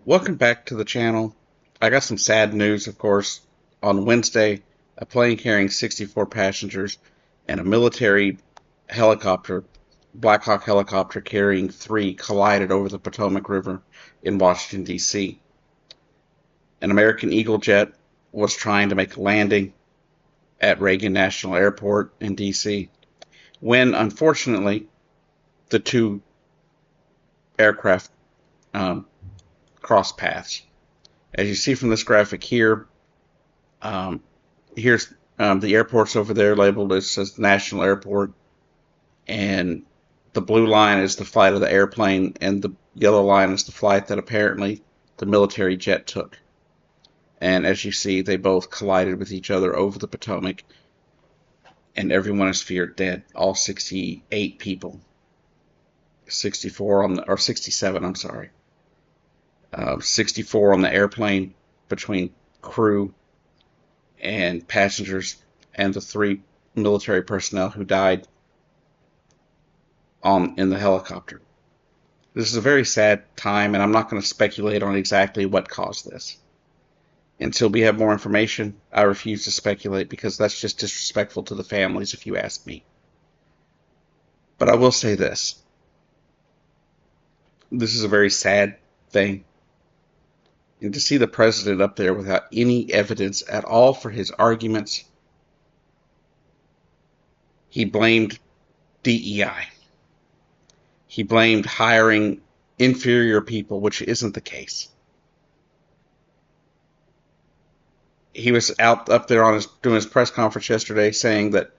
Welcome back to the channel. I got some sad news, of course. On Wednesday, a plane carrying 64 passengers and a military helicopter, Black Hawk helicopter carrying three, collided over the Potomac River in Washington, D.C. An American Eagle jet was trying to make a landing at Reagan National Airport in D.C. when, unfortunately, the two aircraft um, crossed paths. As you see from this graphic here, Um, here's the airport's over there labeled as National Airport, and the blue line is the flight of the airplane, and the yellow line is the flight that apparently the military jet took. And as you see, they both collided with each other over the Potomac, and everyone is feared dead. All 68 people, 64 on the, or 67, I'm sorry, 64 on the airplane between crew and passengers, and the three military personnel who died in the helicopter. This is a very sad time, and I'm not going to speculate on exactly what caused this. Until we have more information, I refuse to speculate because that's just disrespectful to the families, if you ask me. But I will say this. This is a very sad thing. And to see the president up there without any evidence at all for his arguments, he blamed DEI. He blamed hiring inferior people, which isn't the case. He was out up there doing his press conference yesterday saying that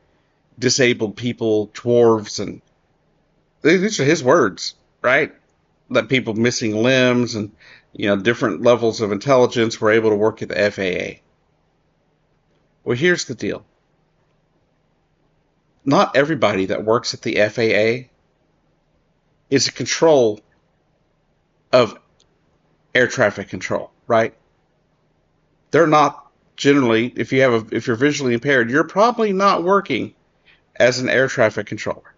disabled people, dwarves, and these are his words, right? That people missing limbs and different levels of intelligence were able to work at the FAA. Well, here's the deal. Not everybody that works at the FAA is in control of air traffic control, right? They're not generally, if you're visually impaired, you're probably not working as an air traffic controller.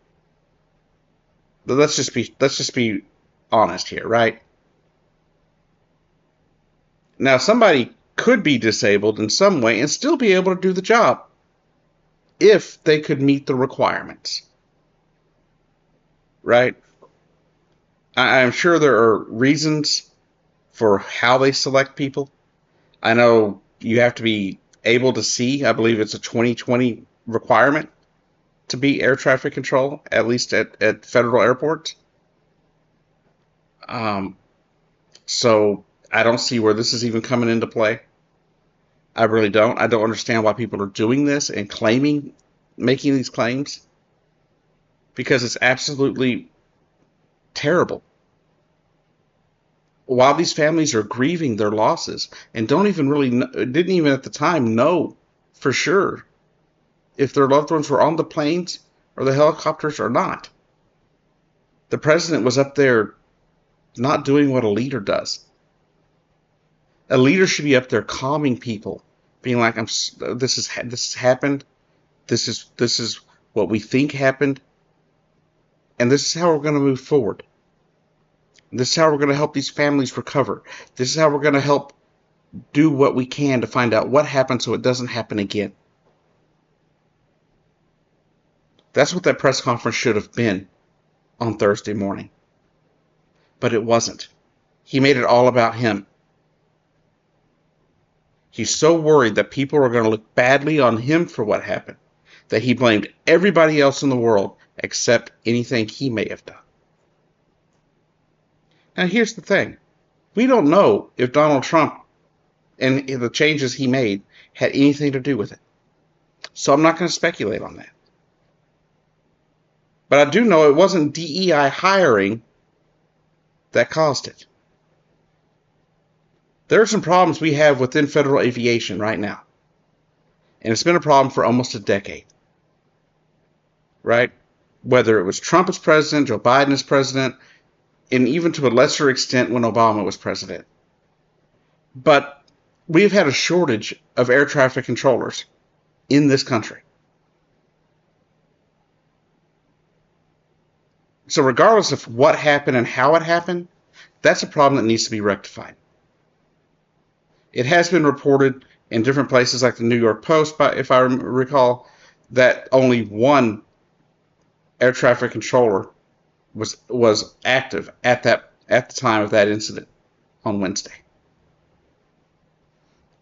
But let's just be honest here, right? Now, somebody could be disabled in some way and still be able to do the job if they could meet the requirements, right? I'm sure there are reasons for how they select people. I know you have to be able to see. I believe it's a 20/20 requirement to be air traffic control, at least at federal airports. So I don't see where this is even coming into play. I really don't. I don't understand why people are doing this and making these claims, because it's absolutely terrible. While these families are grieving their losses and didn't even at the time know for sure if their loved ones were on the planes or the helicopters or not. The president was up there not doing what a leader does. A leader should be up there calming people, being like, this has happened. This is what we think happened, and this is how we're going to move forward. This is how we're going to help these families recover. This is how we're going to help do what we can to find out what happened so it doesn't happen again. That's what that press conference should have been on Thursday morning. But it wasn't. He made it all about him. He's so worried that people are going to look badly on him for what happened that he blamed everybody else in the world except anything he may have done. Now, here's the thing. We don't know if Donald Trump and the changes he made had anything to do with it. So I'm not going to speculate on that. But I do know it wasn't DEI hiring that caused it. There are some problems we have within federal aviation right now. And it's been a problem for almost a decade. Right? Whether it was Trump as president, Joe Biden as president, and even to a lesser extent when Obama was president. But we've had a shortage of air traffic controllers in this country. So regardless of what happened and how it happened, that's a problem that needs to be rectified. It has been reported in different places like the New York Post, if I recall, that only one air traffic controller was active at the time of that incident on Wednesday.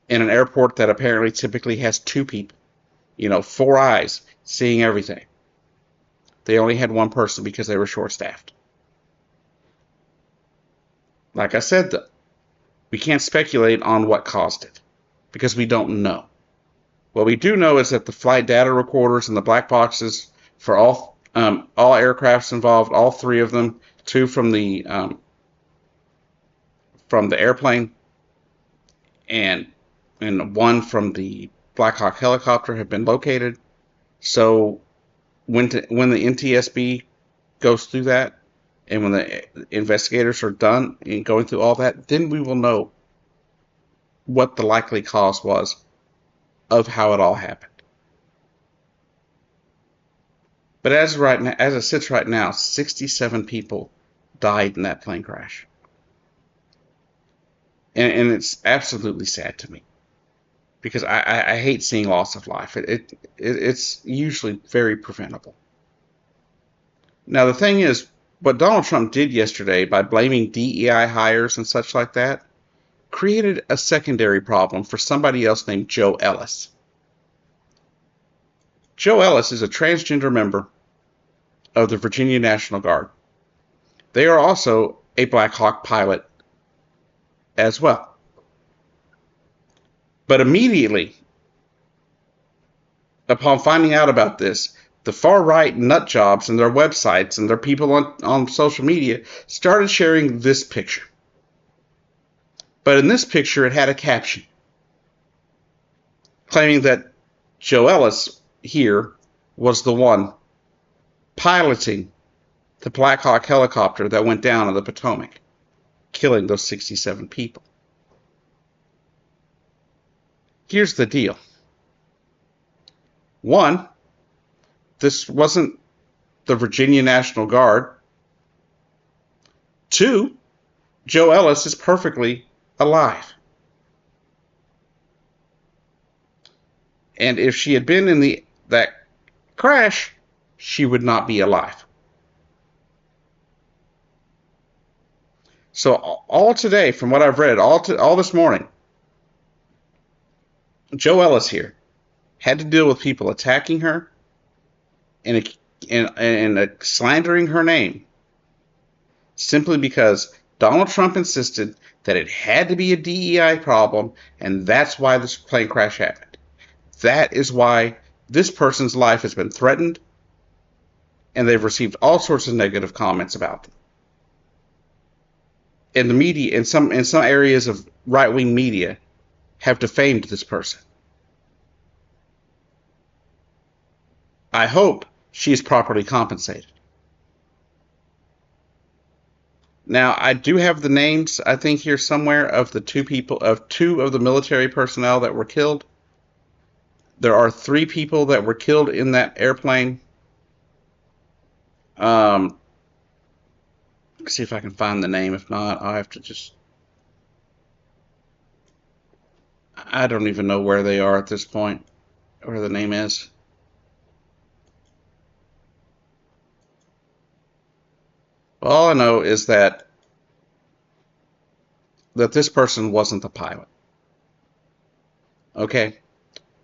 In an airport that apparently typically has two people, four eyes seeing everything. They only had one person because they were short-staffed. Like I said, though, we can't speculate on what caused it because we don't know. What we do know is that the flight data recorders and the black boxes for all aircrafts involved, all three of them, two from the airplane and one from the Black Hawk helicopter, have been located. So when the NTSB goes through that, and when the investigators are done in going through all that, then we will know what the likely cause was of how it all happened. But as it sits right now, 67 people died in that plane crash. And it's absolutely sad to me because I hate seeing loss of life. It's usually very preventable. Now, the thing is, what Donald Trump did yesterday by blaming DEI hires and such like that created a secondary problem for somebody else named Joe Ellis. Joe Ellis is a transgender member of the Virginia National Guard. They are also a Black Hawk pilot as well. But immediately upon finding out about this, the far-right nut jobs and their websites and their people on social media started sharing this picture. But in this picture, it had a caption claiming that Joe Ellis here was the one piloting the Black Hawk helicopter that went down on the Potomac, killing those 67 people. Here's the deal. One, this wasn't the Virginia National Guard. Two, Joe Ellis is perfectly alive. And if she had been in that crash, she would not be alive. So all today, from what I've read, all this morning, Joe Ellis here had to deal with people attacking her and slandering her name simply because Donald Trump insisted that it had to be a DEI problem, and that's why this plane crash happened. That is why this person's life has been threatened, and they've received all sorts of negative comments about them. And the media, in some areas of right-wing media, have defamed this person. I hope she is properly compensated. Now, I do have the names, I think, here somewhere of two of the military personnel that were killed. There are 3 people that were killed in that airplane. See if I can find the name. If not, I'll have to just... I don't even know where they are at this point, where the name is. All I know is that this person wasn't the pilot. Okay?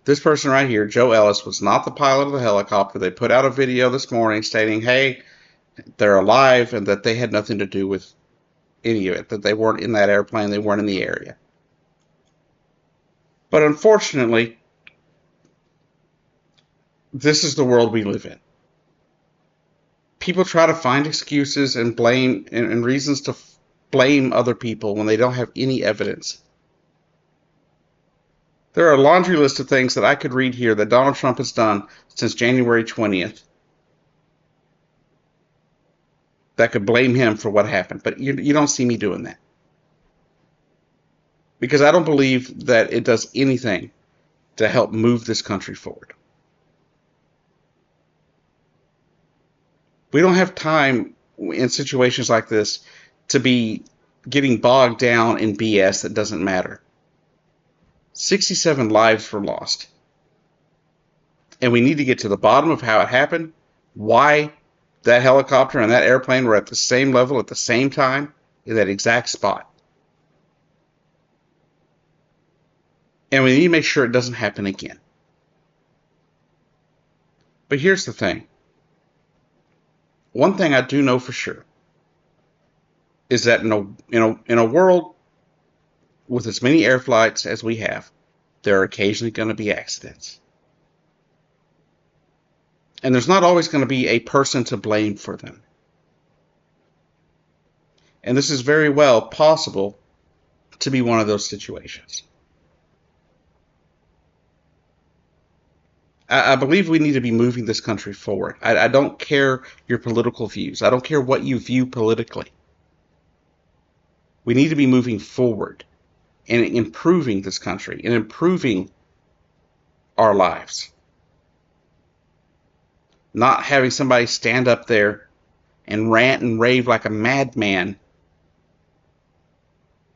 This person right here, Joe Ellis, was not the pilot of the helicopter. They put out a video this morning stating, hey, they're alive and that they had nothing to do with any of it, that they weren't in that airplane, they weren't in the area. But unfortunately, this is the world we live in. People try to find excuses and blame and reasons to blame other people when they don't have any evidence. There are a laundry list of things that I could read here that Donald Trump has done since January 20th that could blame him for what happened. But you don't see me doing that. Because I don't believe that it does anything to help move this country forward. We don't have time in situations like this to be getting bogged down in BS that doesn't matter. 67 lives were lost. And we need to get to the bottom of how it happened, why that helicopter and that airplane were at the same level at the same time in that exact spot. And we need to make sure it doesn't happen again. But here's the thing. One thing I do know for sure is that in a world with as many air flights as we have, there are occasionally going to be accidents. And there's not always going to be a person to blame for them. And this is very well possible to be one of those situations. I believe we need to be moving this country forward. I don't care your political views. I don't care what you view politically. We need to be moving forward and improving this country and improving our lives. Not having somebody stand up there and rant and rave like a madman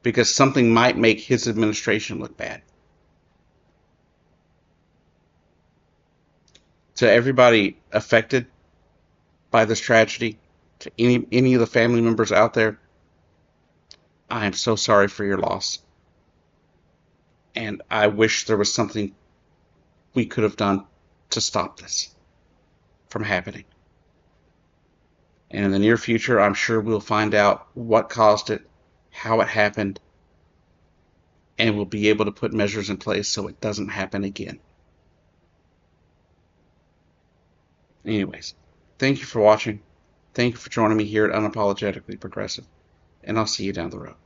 because something might make his administration look bad. To everybody affected by this tragedy, to any of the family members out there, I am so sorry for your loss. And I wish there was something we could have done to stop this from happening. And in the near future, I'm sure we'll find out what caused it, how it happened, and we'll be able to put measures in place so it doesn't happen again. Anyways, thank you for watching. Thank you for joining me here at Unapologetically Progressive, and I'll see you down the road.